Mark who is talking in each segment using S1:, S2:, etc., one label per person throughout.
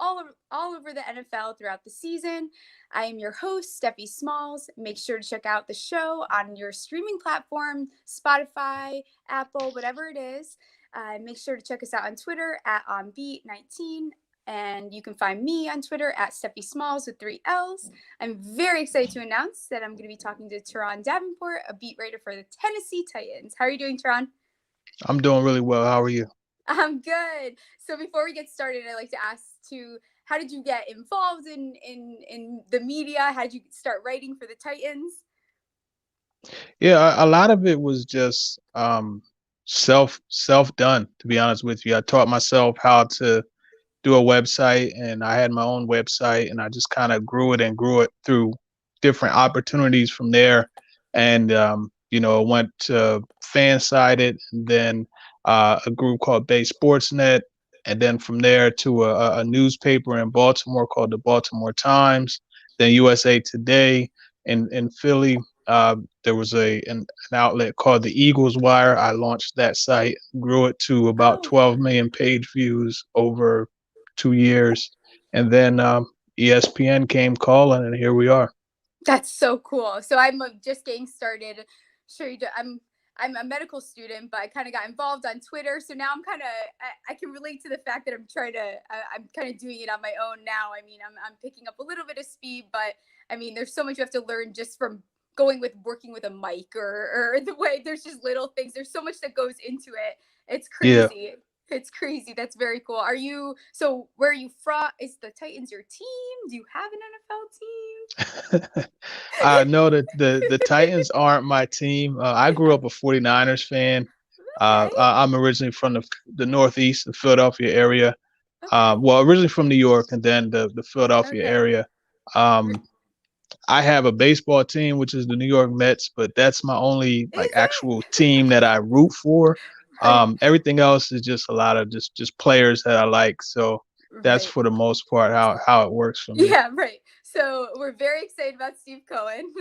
S1: all over the NFL throughout the season. I am your host, Steffi Smalls. Make sure to check out the show on your streaming platform, Spotify, Apple, whatever it is. Make sure to check us out on Twitter at OnBeat19. And you can find me on Twitter at Steffi Smalls with 3 L's. I'm very excited to announce that I'm going to be talking to Turron Davenport, a beat writer for the Tennessee Titans. How are you doing, Turron?
S2: I'm doing really well. How are you?
S1: I'm good. So before we get started, I'd like to ask how did you get involved in the media? How did you start writing for the Titans?
S2: Yeah, a lot of it was just self done, to be honest with you. I taught myself how to do a website, and I had my own website, and I just kind of grew it through different opportunities from there. And went to fan-sided, and then a group called Bay Sportsnet, and then from there to a newspaper in Baltimore called the Baltimore Times, then USA Today in Philly. There was an outlet called the Eagles Wire. I launched that site, grew it to about
S1: Oh,
S2: 12 million page views over 2 years, and then ESPN came calling, and here we are.
S1: that's so cool. So I'm just getting started. Sure, I'm a medical student, but I kind of got involved on Twitter. So now I can relate to the fact that I'm kind of doing it on my own now. I mean, I'm picking up a little bit of speed, but I mean, there's so much you have to learn just from working with a mic or the way there's just little things. There's so much that goes into it. It's
S2: Yeah.
S1: crazy. It's crazy. That's very cool. So where are you from? Is the Titans your team? Do you have an NFL team?
S2: I know that the Titans aren't my team. I grew up a 49ers fan.
S1: Okay.
S2: I'm originally from the Northeast, the Philadelphia area.
S1: Okay.
S2: Well, originally from New York, and then the Philadelphia
S1: Okay.
S2: area. Um, I have a baseball team, which is the New York Mets, but that's my only
S1: Is
S2: like
S1: it?
S2: actual team that I root for.
S1: Right.
S2: Everything else is just a lot of just players that I like. So that's
S1: Right.
S2: for the most part how it works for me.
S1: Yeah, right. So we're very excited about Steve Cohen.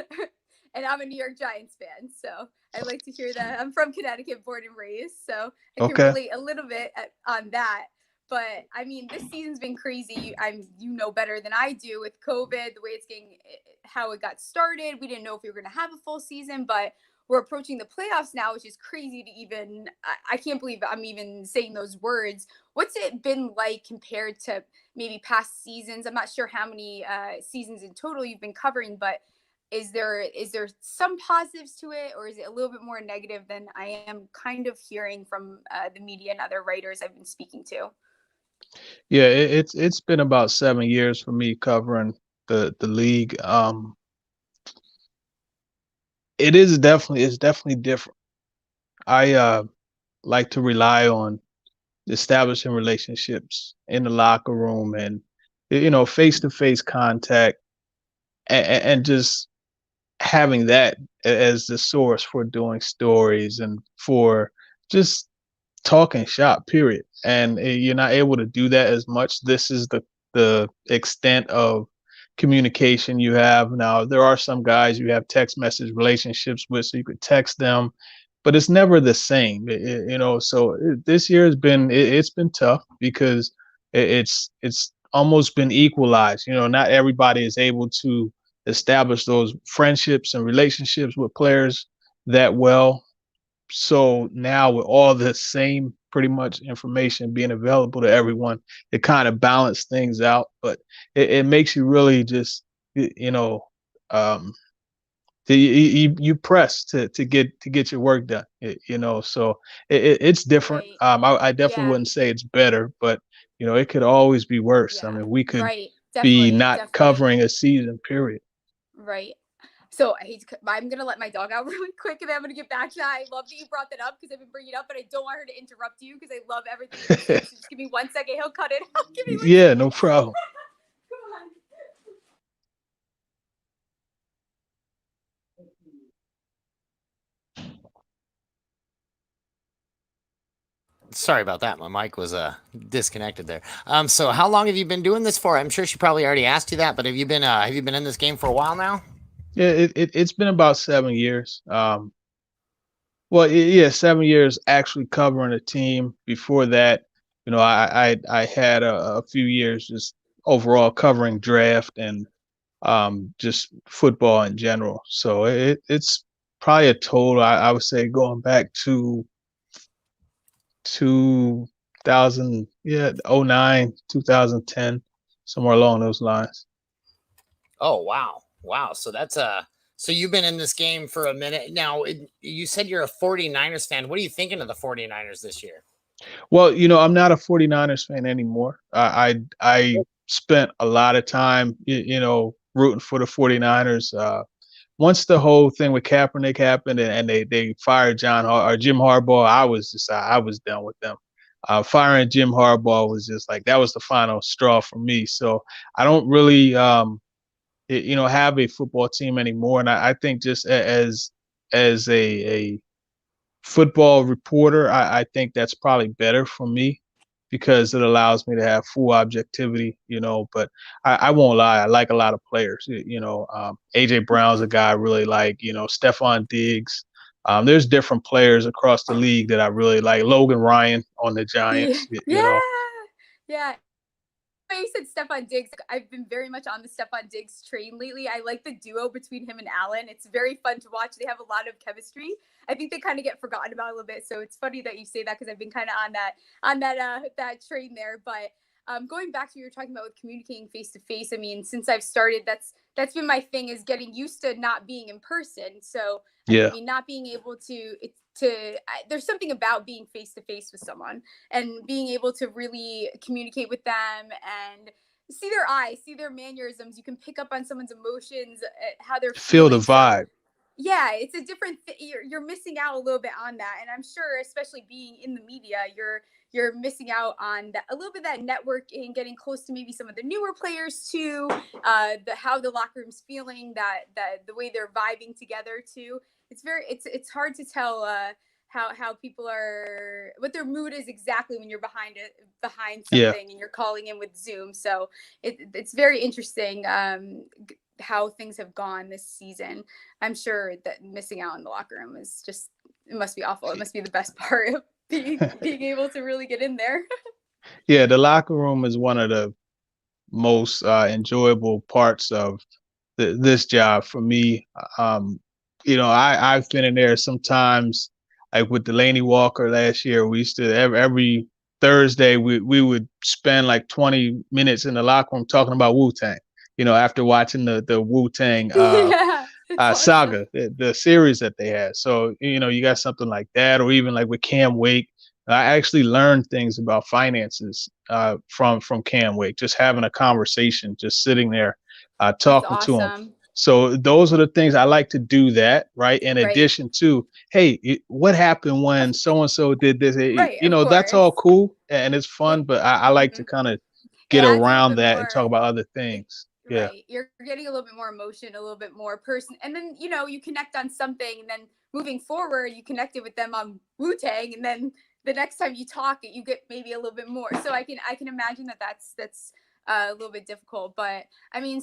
S1: And I'm a New York Giants fan. So I like to hear that. I'm from Connecticut, born and raised. So I can
S2: Okay.
S1: relate a little bit on that. But I mean, this season's been crazy. You know better than I do with COVID, the way it's getting, how it got started. We didn't know if we were going to have a full season, but we're approaching the playoffs now, which is crazy to even. I can't believe I'm even saying those words. What's it been like compared to maybe past seasons? I'm not sure how many seasons in total you've been covering, but is there some positives to it, or is it a little bit more negative than I am kind of hearing from the media and other writers I've been speaking to?
S2: Yeah, it's been about 7 years for me covering the league. It's definitely different. I like to rely on establishing relationships in the locker room, and face to face contact, and just having that as the source for doing stories and for just talking shop, period. And you're not able to do that as much. This is the extent of communication you have now. There are some guys you have text message relationships with, so you could text them, but it's never the same. So this year it's been tough because it's almost been equalized. Not everybody is able to establish those friendships and relationships with players that well. So now with all the same pretty much information being available to everyone, it kind of balanced things out. But it makes you really just um, you press to get your work done. So it's different.
S1: Right.
S2: I definitely
S1: Yeah.
S2: wouldn't say it's better, but it could always be worse. I
S1: Yeah.
S2: mean, we could
S1: Right.
S2: be
S1: Definitely.
S2: not
S1: Definitely.
S2: covering a season, period.
S1: Right. So I'm gonna let my dog out really quick, and then I'm gonna get back to that. I love that you brought that up because I've been bringing it up, but I don't want her to interrupt you because I love everything that you're saying. So just give me 1 second. He'll cut it. Give me one
S2: Yeah,
S1: second.
S2: no problem.
S1: Come on.
S3: Sorry about that. My mic was disconnected there. So how long have you been doing this for? I'm sure she probably already asked you that, but have you been in this game for a while now?
S2: Yeah, it's been about 7 years. Well, yeah, 7 years actually covering a team. Before that, I had a few years just overall covering draft and just football in general. So it's probably a total, I would say, going back to 2000, yeah, '09, 2010, somewhere along those lines.
S3: Oh, wow. So that's so you've been in this game for a minute now. You said you're a 49ers fan. What are you thinking of the 49ers this year?
S2: Well, I'm not a 49ers fan anymore. I spent a lot of time, rooting for the 49ers. Once the whole thing with Kaepernick happened and they fired Jim Harbaugh, I was done with them. Firing Jim Harbaugh was just like that was the final straw for me. So I don't really have a football team anymore, and I think just as a football reporter, I think that's probably better for me because it allows me to have full objectivity, but I won't lie. I like a lot of players, AJ Brown's a guy I really like, Stephon Diggs. There's different players across the league that I really like. Logan Ryan on the Giants,
S1: Yeah. Yeah. You said Stephon Diggs. I've been very much on the Stephon Diggs train lately. I like the duo between him and Allen. It's very fun to watch. They have a lot of chemistry. I think they kind of get forgotten about a little bit. So it's funny that you say that because I've been kind of on that train there. But going back to what you were talking about with communicating face to face. I mean, since I've started, that's been my thing is getting used to not being in person. So
S2: yeah,
S1: I mean, not being able to there's something about being face to face with someone and being able to really communicate with them and see their eyes, see their mannerisms. You can pick up on someone's emotions, how they're
S2: feel the
S1: feeling.
S2: vibe.
S1: So, yeah, it's a different you're missing out a little bit on that, and I'm sure, especially being in the media, you're missing out on that a little bit of that networking, getting close to maybe some of the newer players too, how the locker room's feeling, that the way they're vibing together too. It's hard to tell how people are, what their mood is exactly when you're behind
S2: Yeah.
S1: something and you're calling in with Zoom. So it's very interesting how things have gone this season. I'm sure that missing out in the locker room is just, it must be awful. It must be the best part of being able to really get in there.
S2: Yeah, the locker room is one of the most enjoyable parts of this job for me. I've been in there sometimes, like with Delaney Walker last year. We used to every Thursday we would spend like 20 minutes in the locker room talking about Wu-Tang. After watching the Wu-Tang
S1: Yeah, it's awesome.
S2: saga, the series that they had. So you got something like that, or even like with Cam Wake. I actually learned things about finances from Cam Wake, just having a conversation, just sitting there talking to him.
S1: Awesome.
S2: So those are the things I like to do that, right? In
S1: Right.
S2: addition to, hey, what happened when so-and-so did this?
S1: Right,
S2: That's all cool and it's fun, but I like to kind of get around that and talk about other things. Yeah.
S1: Right. You're getting a little bit more emotion, a little bit more person. And then, you connect on something, and then moving forward, you connected with them on Wu-Tang, and then the next time you talk, you get maybe a little bit more. So I can imagine that's a little bit difficult, but I mean,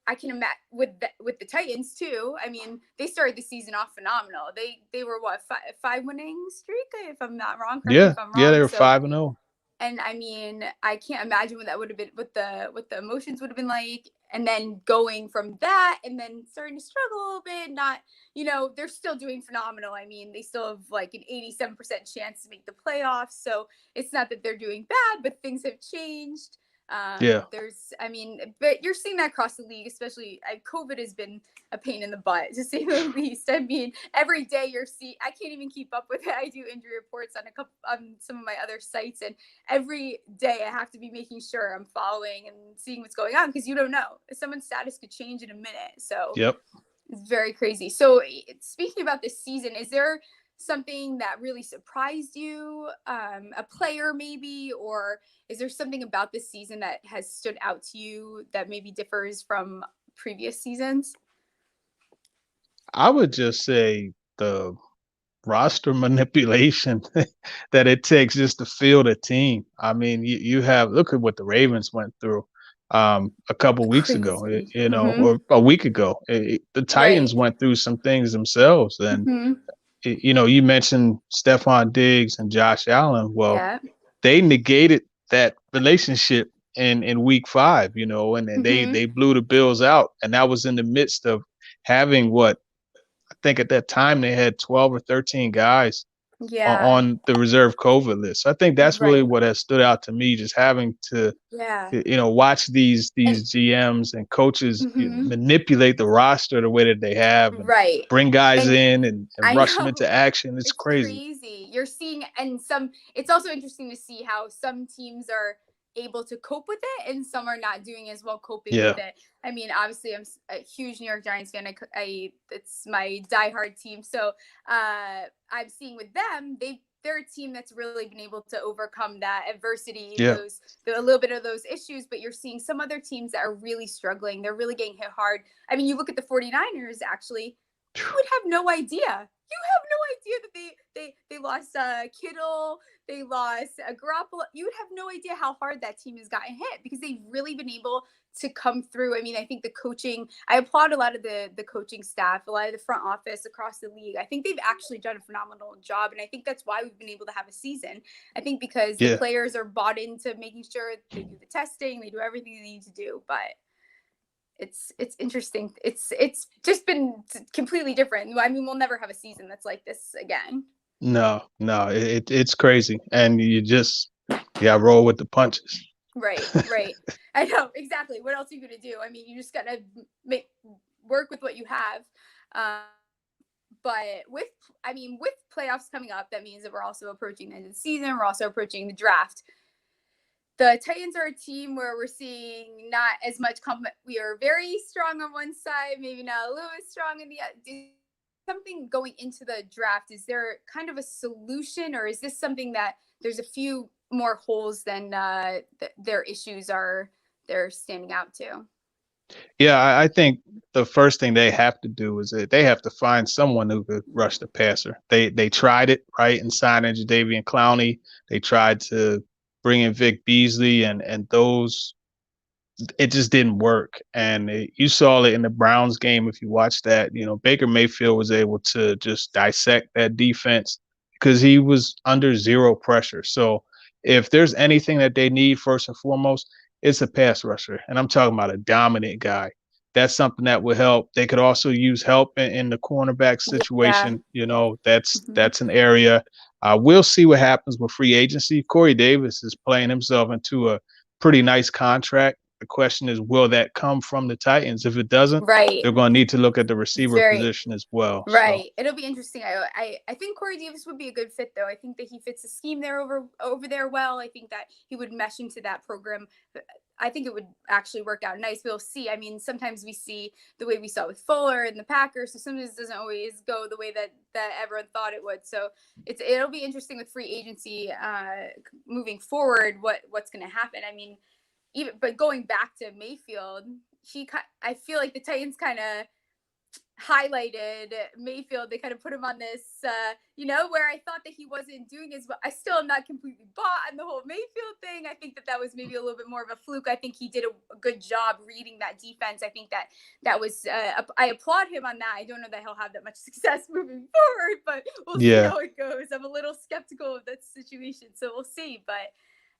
S1: I can imagine with the Titans too. I mean, they started the season off phenomenal. They were what, five winning streak, if I'm not wrong. Correct me if I'm wrong.
S2: Yeah, they were 5-0.
S1: And I mean, I can't imagine what that would have been, what the emotions would have been like. And then going from that and then starting to struggle a little bit, not, they're still doing phenomenal. I mean, they still have like an 87% chance to make the playoffs. So it's not that they're doing bad, but things have changed. But you're seeing that across the league, especially COVID has been a pain in the butt, to say the least. I mean, every day I can't even keep up with it. I do injury reports on some of my other sites, and every day I have to be making sure I'm following and seeing what's going on, because you don't know, someone's status could change in a minute. So
S2: yep,
S1: it's very crazy. So speaking about this season, is there something that really surprised you, a player maybe, or is there something about this season that has stood out to you that maybe differs from previous seasons?
S2: I would just say the roster manipulation that it takes just to field a team. I mean, you have, look at what the Ravens went through a couple weeks ago, or a week ago. The Titans went through some things themselves, and you mentioned Stephon Diggs and Josh Allen. Well, they negated that relationship in week 5, and then they blew the Bills out, and that was in the midst of having what I think at that time they had 12 or 13 guys
S1: Yeah.
S2: on the reserve COVID list. So I think that's really
S1: Right.
S2: what has stood out to me, just having to
S1: Yeah.
S2: watch these
S1: And
S2: GMs and coaches
S1: mhm.
S2: manipulate the roster the way that they have and
S1: Right.
S2: bring guys
S1: And
S2: in and
S1: I
S2: rush them into
S1: know
S2: action. It's
S1: it's
S2: crazy.
S1: crazy. You're seeing, and it's also interesting to see how some teams are able to cope with it and some are not doing as well coping with
S2: Yeah.
S1: it. I mean, obviously, I'm a huge New York Giants fan. It's my diehard team. So I'm seeing with them, they're a team that's really been able to overcome that adversity,
S2: Yeah.
S1: a little bit of those issues, but you're seeing some other teams that are really struggling. They're really getting hit hard. I mean, you look at the 49ers, actually, you would have no idea. You have no idea that they lost Kittle, they lost Garoppolo. You would have no idea how hard that team has gotten hit because they've really been able to come through. I mean, I think the coaching, I applaud a lot of the coaching staff, a lot of the front office across the league. I think they've actually done a phenomenal job, and I think that's why we've been able to have a season. I think because the
S2: Yeah.
S1: players are bought into making sure they do the testing, they do everything they need to do, but it's interesting. It's just been completely different. I mean, we'll never have a season that's like this again.
S2: No, it's crazy, and you just roll with the punches.
S1: Right, right. I know exactly. What else are you gonna do? I mean, you just gotta work with what you have. Um, but with playoffs coming up, that means that we're also approaching the end of the season. We're also approaching the draft. The Titans are a team where we're seeing not as much we are very strong on one side, maybe not a little bit strong in the other. Something going into the draft, is there kind of a solution, or is this something that there's a few more holes than their issues are they're standing out to?
S2: Yeah, I think the first thing they have to do is that they have to find someone who could rush the passer. They tried it, right, in signing Jadeveon Clowney. They tried to bring in Vic Beasley, and those it just didn't work. And you saw it in the Browns game. If you watched that, Baker Mayfield was able to just dissect that defense because he was under zero pressure. So if there's anything that they need first and foremost, it's a pass rusher. And I'm talking about a dominant guy. That's something that would help. They could also use help in the cornerback
S1: Yeah.
S2: situation. That's an area. We'll see what happens with free agency. Corey Davis is playing himself into a pretty nice contract. The question is, will that come from the Titans? If it doesn't,
S1: Right.
S2: they're going to need to look at the
S1: It's
S2: receiver
S1: very
S2: position as well. So,
S1: right. It'll be interesting. I think Corey Davis would be a good fit, though. I think that he fits the scheme there over there well. I think that he would mesh into that program. I think it would actually work out nice. We'll see. I mean, sometimes we see the way we saw with Fuller and the Packers, so sometimes it doesn't always go the way that everyone thought it would. So it'll be interesting with free agency moving forward. What's going to happen? I mean, but going back to Mayfield, I feel like the Titans kind of highlighted Mayfield. They kind of put him on this, where I thought that he wasn't doing as well. I still am not completely bought on the whole Mayfield thing. I think that was maybe a little bit more of a fluke. I think he did a good job reading that defense. I think that was, I applaud him on that. I don't know that he'll have that much success moving forward, but we'll see
S2: yeah,
S1: how it goes. I'm a little skeptical of that situation, so we'll see. But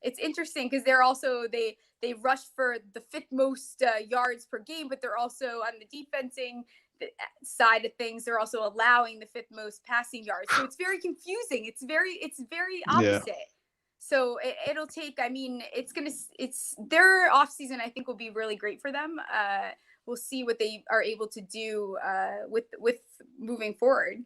S1: it's interesting because they rush for the fifth most yards per game, but they're also on the defensing side of things. They're also allowing the fifth most passing yards, so it's very confusing. It's very
S2: yeah.
S1: opposite. So it'll take. I mean, it's their off season. I think will be really great for them. We'll see what they are able to do with moving forward.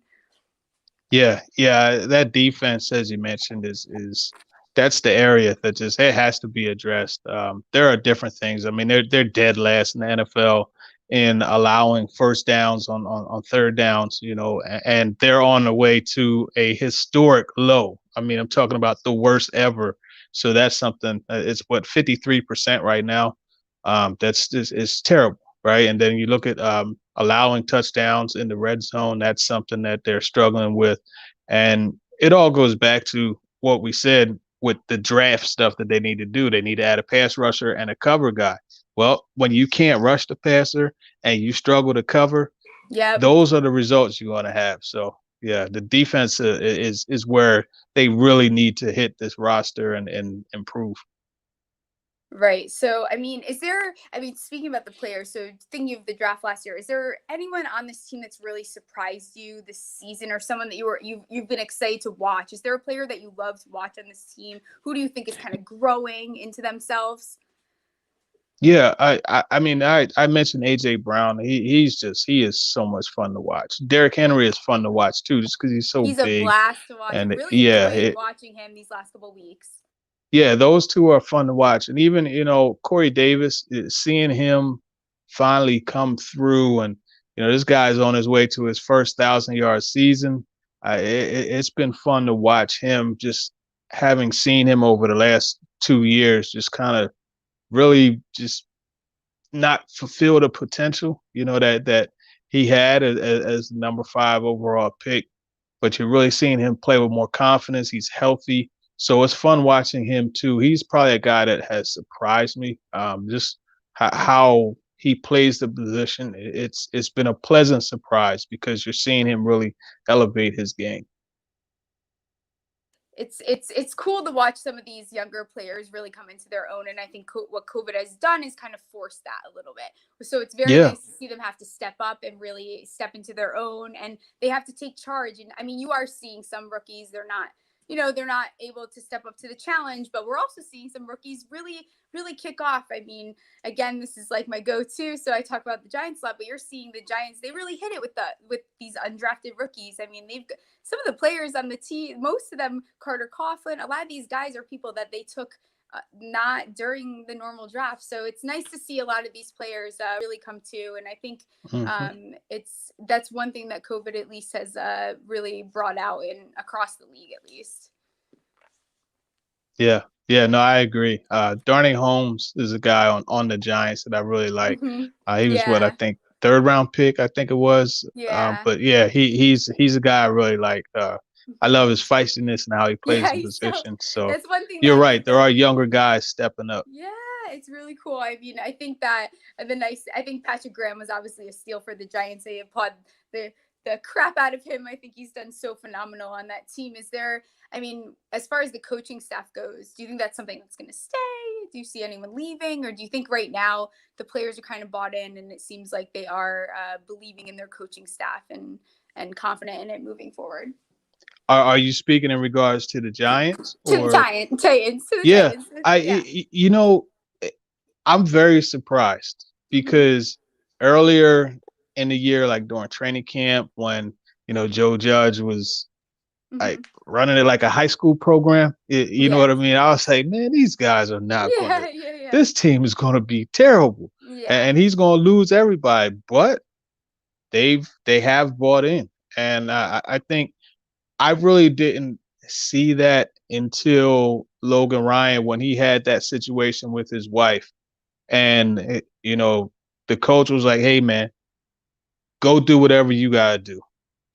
S2: Yeah. That defense, as you mentioned, is that's the area that just it has to be addressed. There are different things. I mean, they're dead last in the NFL in allowing first downs on third downs. And they're on the way to a historic low. I mean, I'm talking about the worst ever. So that's something. It's what 53% right now. That's just it's terrible, right? And then you look at allowing touchdowns in the red zone. That's something that they're struggling with, and it all goes back to what we said with the draft stuff that they need to do. They need to add a pass rusher and a cover guy. Well, when you can't rush the passer and you struggle to cover,
S1: Yep.
S2: those are the results you're going to have. So yeah, the defense is where they really need to hit this roster and improve.
S1: Right. So, I mean, speaking about the players, so thinking of the draft last year, is there anyone on this team that's really surprised you this season, or someone that you've been excited to watch? Is there a player that you love to watch on this team? Who do you think is kind of growing into themselves?
S2: Yeah, I mean, I mentioned AJ Brown. He is so much fun to watch. Derrick Henry is fun to watch too, just because he's so
S1: He's a
S2: big.
S1: blast to watch.
S2: And
S1: Really
S2: yeah,
S1: enjoyed watching him these last couple weeks.
S2: yeah, those two are fun to watch. And even, Corey Davis, seeing him finally come through, and this guy's on his way to his first 1,000-yard season. It's been fun to watch him, just having seen him over the last 2 years, just kind of really just not fulfill the potential, that he had as the number 5 overall pick. But you're really seeing him play with more confidence. He's healthy, so it's fun watching him too. He's probably a guy that has surprised me. Just how he plays the position. It's been a pleasant surprise because you're seeing him really elevate his game.
S1: It's cool to watch some of these younger players really come into their own, and I think what COVID has done is kind of forced that a little bit. So it's very
S2: Yeah.
S1: nice to see them have to step up and really step into their own, and they have to take charge. And I mean, you are seeing some rookies, they're not able to step up to the challenge, but we're also seeing some rookies really kick off. I mean, again, this is like my go-to, so I talk about the Giants a lot, but you're seeing the Giants, they really hit it with these undrafted rookies. I mean, they've got some of the players on the team, most of them, Carter Coughlin, a lot of these guys are people that they took not during the normal draft. So it's nice to see a lot of these players really come to. And I think
S2: Hmm.
S1: that's one thing that COVID at least has really brought out in across the league, at least.
S2: Yeah. Yeah. No, I agree. Darnay Holmes is a guy on the Giants that I really like.
S1: Hmm.
S2: He was what I
S1: Yeah.
S2: think third round pick, I think it was.
S1: Yeah.
S2: But yeah, he's a guy I really like. I love his feistiness and how he plays
S1: Yeah.
S2: the
S1: He's so,
S2: position. So
S1: that's one thing
S2: you're
S1: that
S2: right.
S1: like
S2: There
S1: the
S2: are younger guys stepping up.
S1: Yeah, it's really cool. I mean, I think that I think Patrick Graham was obviously a steal for the Giants. They applaud the the crap out of him. I think he's done so phenomenal on that team. Is there, I mean, as far as the coaching staff goes, do you think that's something that's going to stay? Do you see anyone leaving, or do you think right now the players are kind of bought in and it seems like they are believing in their coaching staff and confident in it moving forward?
S2: Are you speaking in regards to the Giants
S1: To the
S2: or?
S1: Titans, to the
S2: Yeah,
S1: Titans.
S2: I
S1: Yeah.
S2: eh, I'm very surprised
S1: Hmm.
S2: because earlier in the year, like during training camp, when Joe Judge was like
S1: Hmm.
S2: running it like a high school program, you know what
S1: Yes.
S2: I mean? I was like, man, these guys are not gonna.
S1: Yeah, yeah, yeah.
S2: This team is gonna be terrible,
S1: Yeah.
S2: and he's gonna lose everybody. But they have bought in, and I think I really didn't see that until Logan Ryan when he had that situation with his wife. And, the coach was like, hey, man, go do whatever you got to do.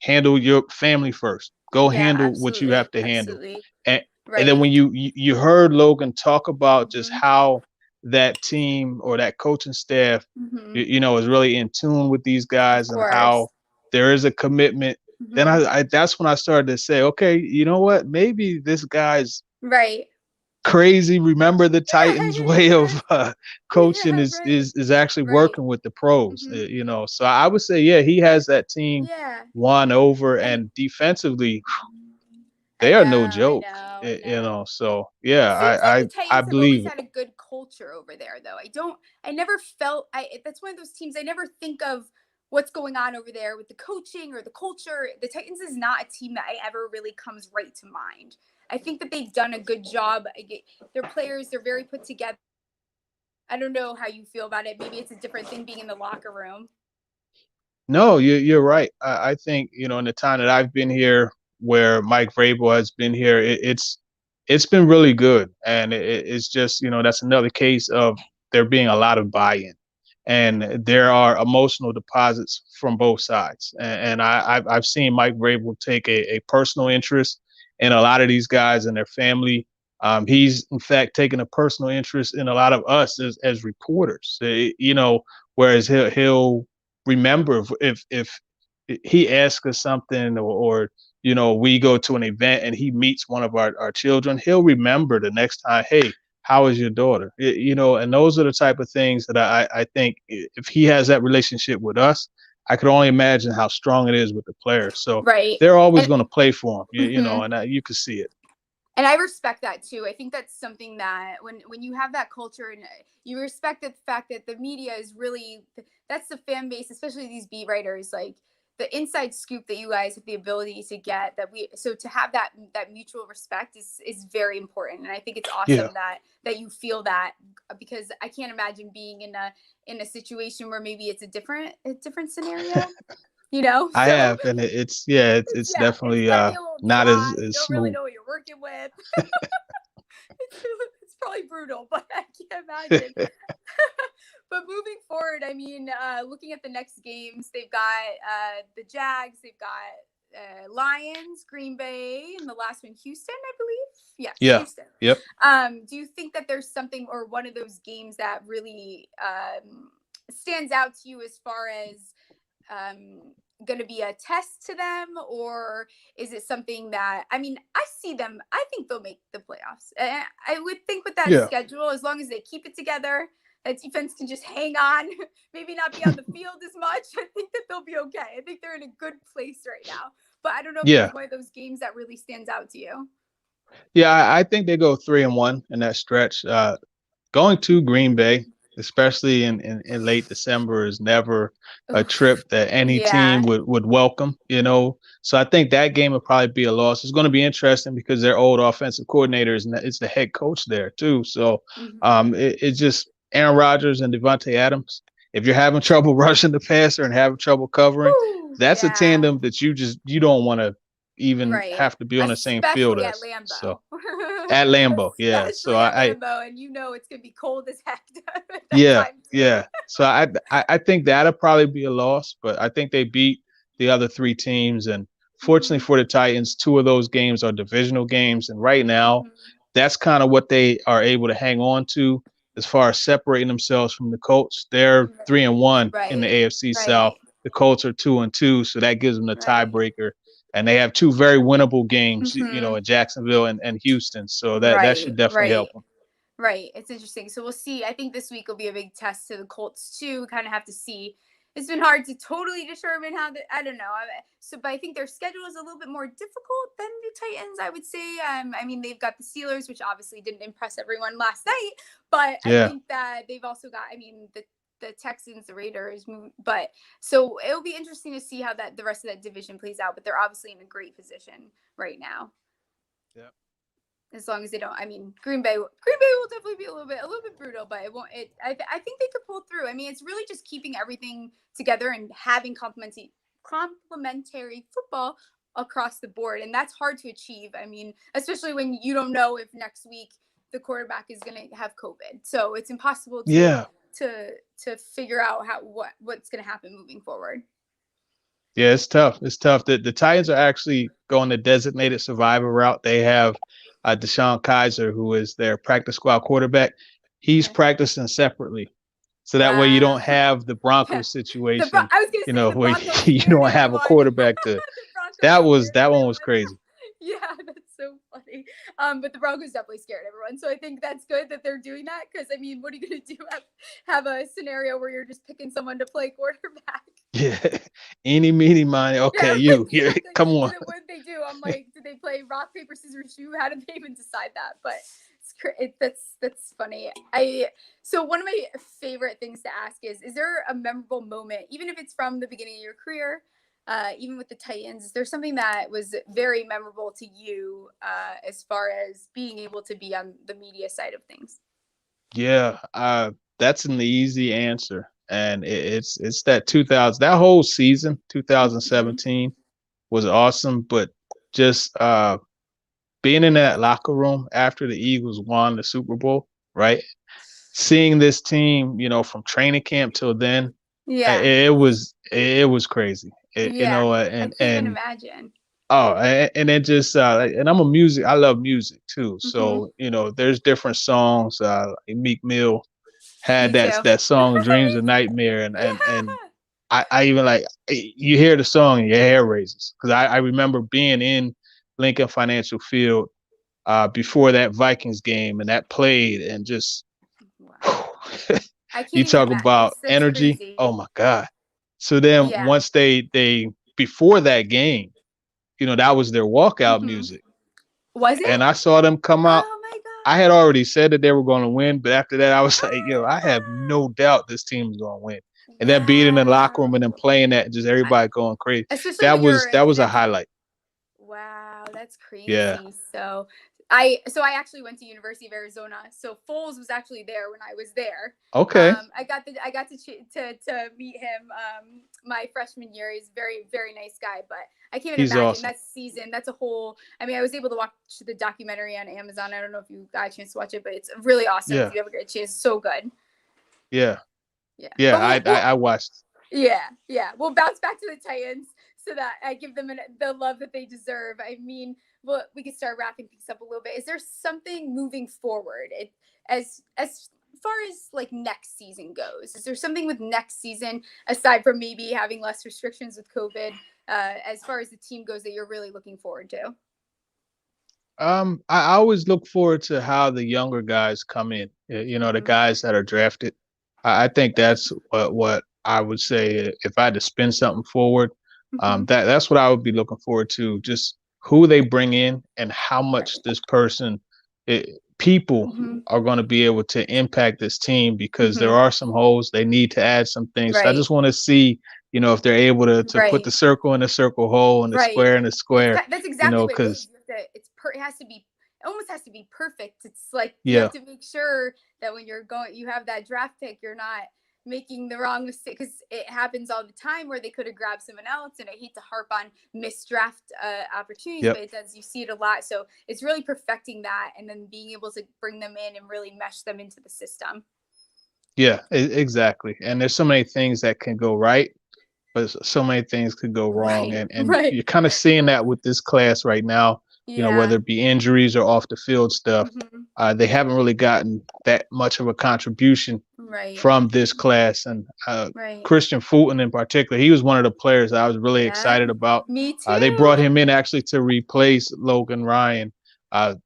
S2: Handle your family first. Go
S1: Yeah,
S2: handle what you
S1: absolutely.
S2: have to handle.
S1: Absolutely.
S2: And, and then
S1: Right.
S2: when you heard Logan talk about just
S1: Mhm.
S2: how that team or that coaching staff,
S1: Mhm.
S2: is really in tune with these
S1: Of
S2: guys and
S1: course.
S2: how there is a commitment, then
S1: Mhm.
S2: that's when I started to say, okay, you know what? Maybe this guy's
S1: Right.
S2: crazy. Remember the
S1: Yeah,
S2: Titans'
S1: yeah,
S2: way of
S1: yeah.
S2: coaching
S1: Yeah,
S2: is
S1: right.
S2: is is actually
S1: Right.
S2: working with the pros.
S1: Mhm.
S2: So I would say, yeah, he
S1: And
S2: has that team
S1: yeah.
S2: won over,
S1: And
S2: and defensively,
S1: I
S2: they are
S1: know,
S2: no
S1: I
S2: joke.
S1: know, I know.
S2: So
S1: It
S2: yeah,
S1: seems like the
S2: I
S1: Titans have always
S2: believe it.
S1: had a good culture over there, though. I never felt, that's one of those teams I never think of what's going on over there with the coaching or the culture. The Titans is not a team that I ever really comes right to mind. I think that they've done a good job. Their players, they're very put together. I don't know how you feel about it. Maybe it's a different thing being in the locker room.
S2: No, you're right. I think in the time that I've been here, where Mike Vrabel has been here, it's been really good, and it's just that's another case of there being a lot of buy-in, and there are emotional deposits from both sides, and I've seen Mike Vrabel take a personal interest in a lot of these guys and their family. He's in fact taken a personal interest in a lot of us as reporters. Whereas he'll remember if he asks us something, or we go to an event and he meets one of our children, he'll remember the next time, hey, how is your daughter? And those are the type of things that I think if he has that relationship with us, I could only imagine how strong it is with the players. So
S1: Right.
S2: they're always
S1: And
S2: going to play for him,
S1: mhm.
S2: and you can see it.
S1: And I respect that too. I think that's something that when you have that culture and you respect the fact that the media is really that's the fan base, especially these beat writers, like the inside scoop that you guys have the ability to get that we so to have that mutual respect is very important. And I think it's
S2: Yeah,
S1: awesome that you feel that because I can't imagine being in a situation where maybe it's a different scenario,
S2: I
S1: so
S2: have, and it's
S1: it's
S2: definitely
S1: got to be a little
S2: not
S1: dry. You
S2: as
S1: don't really
S2: smooth.
S1: know what you're working with. It's probably brutal, but I can't imagine. But moving forward, I mean, looking at the next games, they've got the Jags, they've got Lions, Green Bay, and the last one, Houston, I believe. Yes,
S2: Yeah.
S1: Houston.
S2: Yep.
S1: Do you think that there's something or one of those games that really stands out to you as far as going to be a test to them, or is it something that I mean I see them I think they'll make the playoffs. I would think with that
S2: Yeah.
S1: schedule, as long as they keep it together, that defense can just hang on, maybe not be on the field as much. I think that they'll be okay. I think they're in a good place right now, but I don't know if there's
S2: Yeah.
S1: one of those games that really stands out to you.
S2: Yeah. I think they go 3-1 in that stretch. Going to Green Bay, especially in late December, is never a
S1: Oof.
S2: trip that any team
S1: Yeah.
S2: would welcome. So I think that game would probably be a loss. It's going to be interesting because they're old offensive coordinators and it's the head coach there too. So
S1: Mm-hmm.
S2: it's just Aaron Rodgers and Devontae Adams. If you're having trouble rushing the passer and having trouble covering,
S1: Whew,
S2: that's a
S1: yeah.
S2: tandem that you don't want to even
S1: Right.
S2: have to be on the same field
S1: Especially at
S2: as.
S1: Lambeau.
S2: So at Lambeau, yeah. So
S1: Especially at Lambeau, and it's gonna be cold as heck at that
S2: yeah,
S1: time too.
S2: yeah. So I think that'll probably be a loss, but I think they beat the other three teams. And fortunately
S1: Mm-hmm.
S2: for the Titans, two of those games are divisional games. And right now,
S1: Mm-hmm.
S2: that's kind of what they are able to hang on to as far as separating themselves from the Colts. They're 3-1 in the
S1: Right.
S2: AFC South.
S1: Right.
S2: The Colts are 2-2, so that gives them the
S1: Right.
S2: tiebreaker. And they have two very winnable games,
S1: Mm-hmm.
S2: in Jacksonville and Houston. So that should
S1: Right.
S2: definitely
S1: Right.
S2: help them.
S1: Right. It's interesting. So we'll see. I think this week will be a big test to the Colts too. We kind of have to see. It's been hard to totally determine I don't know. But I think their schedule is a little bit more difficult than the Titans, I would say. I mean, they've got the Steelers, which obviously didn't impress everyone last night, but I
S2: Yeah.
S1: think that they've also got, I mean, the Texans, the Raiders, but so it'll be interesting to see how that the rest of that division plays out. But they're obviously in a great position right now,
S2: Yeah.
S1: as long as they don't. I mean, Green Bay will definitely be a little bit brutal, but it won't. I think they could pull through. I mean, it's really just keeping everything together and having complementary football across the board, and that's hard to achieve. I mean, especially when you don't know if next week the quarterback is going to have COVID, so it's impossible to
S2: Yeah.
S1: to figure out what's going to happen moving forward.
S2: Yeah, it's tough. It's tough. The Titans are actually going the designated survivor route. They have Deshaun Kaiser, who is their practice squad quarterback. He's
S1: Okay.
S2: practicing separately. So that way you don't
S1: Wow.
S2: have the
S1: Yeah.
S2: Broncos situation,
S1: I was gonna say the
S2: where
S1: Broncos
S2: you
S1: scared
S2: don't have a
S1: everyone.
S2: quarterback to
S1: The Broncos scared
S2: that one was
S1: everyone.
S2: crazy.
S1: Yeah, that's so funny. But the Broncos definitely scared everyone. So I think that's good that they're doing that, because I mean, what are you gonna do? Have a scenario where you're just picking someone to play quarterback?
S2: Yeah. Any, meeny, miny. Okay,
S1: Yeah,
S2: you. Yeah,
S1: exactly.
S2: come on.
S1: What did they do? I'm like, did they play rock paper scissors shoe? How did they even decide that? But that's funny. So one of my favorite things to ask is there a memorable moment, even if it's from the beginning of your career, even with the Titans? Is there something that was very memorable to you, as far as being able to be on the media side of things?
S2: Yeah, that's an easy answer. And it's that 2000, that whole season,
S1: Mm-hmm.
S2: 2017 was awesome, but just being in that locker room after the Eagles won the Super Bowl, right? Seeing this team, from training camp till then,
S1: Yeah,
S2: it was crazy.
S1: yeah. I
S2: And
S1: can't even imagine.
S2: and then just and I love music too.
S1: Mm-hmm.
S2: So, there's different songs. Meek Mill had
S1: Me
S2: that
S1: too.
S2: that song "Dreams
S1: Me
S2: of
S1: too.
S2: Nightmare," and
S1: Yeah.
S2: I even like you hear the song and your hair raises because I remember being in Lincoln Financial Field before that Vikings game, and that played, and just
S1: Wow. I
S2: you
S1: can't even
S2: talk
S1: imagine.
S2: about
S1: That's
S2: energy.
S1: crazy.
S2: Oh my God. So then
S1: Yeah.
S2: once they before that game, that was their walkout
S1: Hmm.
S2: music.
S1: Was
S2: And
S1: it?
S2: I saw them come out.
S1: Oh my
S2: I had
S1: god.
S2: already said that they were going to win, but after that, I was like, I have
S1: Ah,
S2: no doubt this team is going to win. And then being in the locker room and then
S1: wow.
S2: playing that, just
S1: I,
S2: everybody going crazy.
S1: especially
S2: That
S1: when
S2: was
S1: you're
S2: that was a
S1: connected.
S2: highlight.
S1: Wow, that's
S2: Yeah.
S1: crazy. So I actually went to University of Arizona. So Foles was actually there when I was there.
S2: Okay.
S1: I got to meet him my freshman year. He's a very very nice guy, but I can't even
S2: He's
S1: imagine
S2: awesome.
S1: that season. That's a whole. I mean, I was able to watch the documentary on Amazon. I don't know if you got a chance to watch it, but it's really awesome if
S2: Yeah.
S1: you ever get a chance. So good.
S2: Yeah.
S1: Yeah,
S2: Yeah.
S1: but
S2: I watched.
S1: yeah. We'll bounce back to the Titans so that I give them the love that they deserve. I mean, well, we can start wrapping things up a little bit. Is there something moving forward? As far as like next season goes, is there something with next season aside from maybe having less restrictions with COVID? As far as the team goes, that you're really looking forward to?
S2: I always look forward to how the younger guys come in. The
S1: Mm-hmm.
S2: guys that are drafted. I think that's what I would say if I had to spin something forward.
S1: Mm-hmm.
S2: That's what I would be looking forward to. Just who they bring in and how much
S1: Right.
S2: this people
S1: Mm-hmm.
S2: are going to be able to impact this team because there
S1: Mm-hmm.
S2: are some holes. They need to add some things. So I
S1: Right.
S2: just want to see, if they're able to put the
S1: Right.
S2: circle in a circle hole and the
S1: Right.
S2: square in a square,
S1: That's exactly what it is.
S2: because
S1: It has to be. It almost has to be perfect. It's like you have
S2: yeah,
S1: to make sure that when you're going, you have that draft pick. You're not making the wrong mistake because it happens all the time where they could have grabbed someone else. And I hate to harp on missed draft opportunities,
S2: yep.
S1: but it does. You see it a lot. So it's really perfecting that and then being able to bring them in and really mesh them into the system.
S2: Yeah, exactly. And there's so many things that can go right, but so many things could go wrong.
S1: Right.
S2: And
S1: Right.
S2: you're kind of seeing that with this class right now,
S1: Yeah.
S2: whether it be injuries or off the field stuff.
S1: Mm-hmm.
S2: They haven't really gotten that much of a contribution
S1: Right.
S2: from this class. And
S1: Right.
S2: Christian Fulton in particular, he was one of the players that I was really
S1: Yeah.
S2: excited about.
S1: Me
S2: They brought
S1: too.
S2: him in actually to replace Logan Ryan,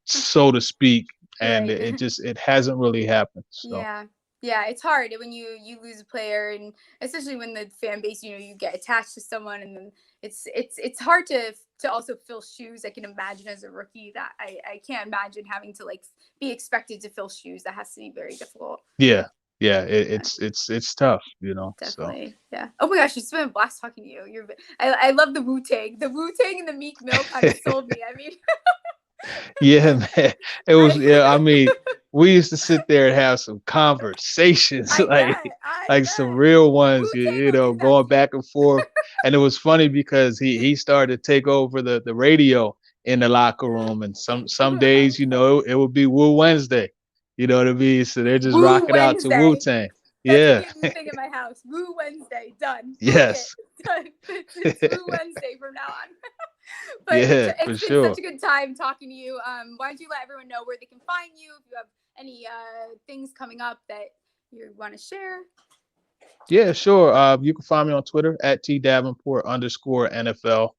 S2: so to speak. And
S1: Right.
S2: it hasn't really happened. So.
S1: Yeah. Yeah, it's hard when you lose a player, and especially when the fan base, you get attached to someone, and then it's hard to also fill shoes. I can imagine as a rookie that I can't imagine having to like be expected to fill shoes. That has to be very difficult.
S2: Yeah, yeah,
S1: Yeah,
S2: it's tough, So
S1: definitely. Yeah. Oh my gosh, it's been a blast talking to you. I love the Wu Tang and the Meek Mill kind of sold me. I mean,
S2: yeah, man. It was, yeah. I
S1: I
S2: mean, we used to sit there and have some conversations,
S1: I
S2: like
S1: bet I
S2: some
S1: bet
S2: real
S1: Wu
S2: ones,
S1: Tang will do that
S2: going
S1: to you.
S2: back and forth. And it was funny because he started to take over the radio in the locker room, and some days, it would be Woo Wednesday, you know what I mean? So they're just
S1: Woo
S2: rocking out to Wu
S1: Wednesday.
S2: Tang.
S1: That's gonna
S2: Yeah,
S1: be a new thing in my house. Woo Wednesday. Done. Book it.
S2: yes,
S1: Done. It's Woo Wednesday from now on. But
S2: yeah, for
S1: it's been
S2: sure.
S1: such a good time talking to you. Why don't you let everyone know where they can find you? If you have any things coming up that you want to share.
S2: Yeah, sure. You can find me on Twitter at @tdavenport_NFL,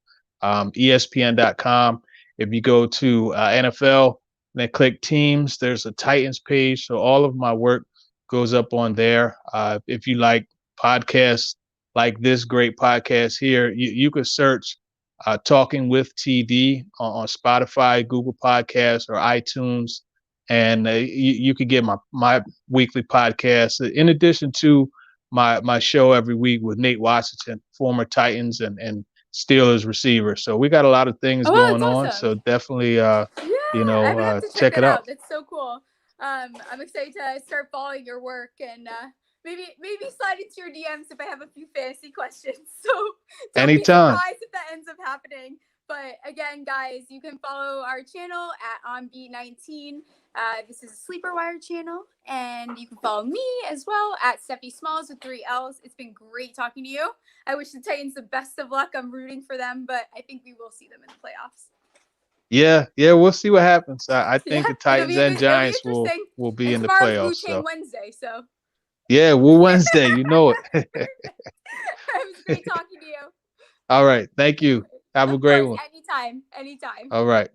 S2: ESPN.com. If you go to NFL and then click teams, there's a Titans page. So all of my work goes up on there. If you like podcasts like this great podcast here, you could search Talking with TD on Spotify, Google Podcasts, or iTunes. And you could get my weekly podcast in addition to my show every week with Nate Washington, former Titans and Steelers receiver. So we got a lot of things
S1: Oh,
S2: going
S1: that's
S2: on.
S1: awesome.
S2: So definitely,
S1: Yeah, I'm gonna have to check
S2: check
S1: that
S2: it out.
S1: out. That's so cool. I'm excited to start following your work and maybe slide into your DMs if I have a few fantasy questions. So don't be
S2: Anytime.
S1: surprised if that ends up happening. But again, guys, you can follow our channel at OnBeat19. This is a Sleeper Wire channel, and you can follow me as well at Steffi Smalls with 3 L's. It's been great talking to you. I wish the Titans the best of luck. I'm rooting for them, but I think we will see them in the playoffs.
S2: Yeah, we'll see what happens. I
S1: Yeah,
S2: think the Titans and
S1: it'll be
S2: Giants will
S1: interesting.
S2: will be
S1: And
S2: in the
S1: tomorrow's Wu
S2: playoffs.
S1: Tang
S2: So
S1: Wednesday, so
S2: yeah, Woo Wednesday, you know it.
S1: perfect. It was great talking to you.
S2: All right, thank you. Have a
S1: Of
S2: great
S1: course,
S2: one.
S1: anytime, anytime.
S2: All right.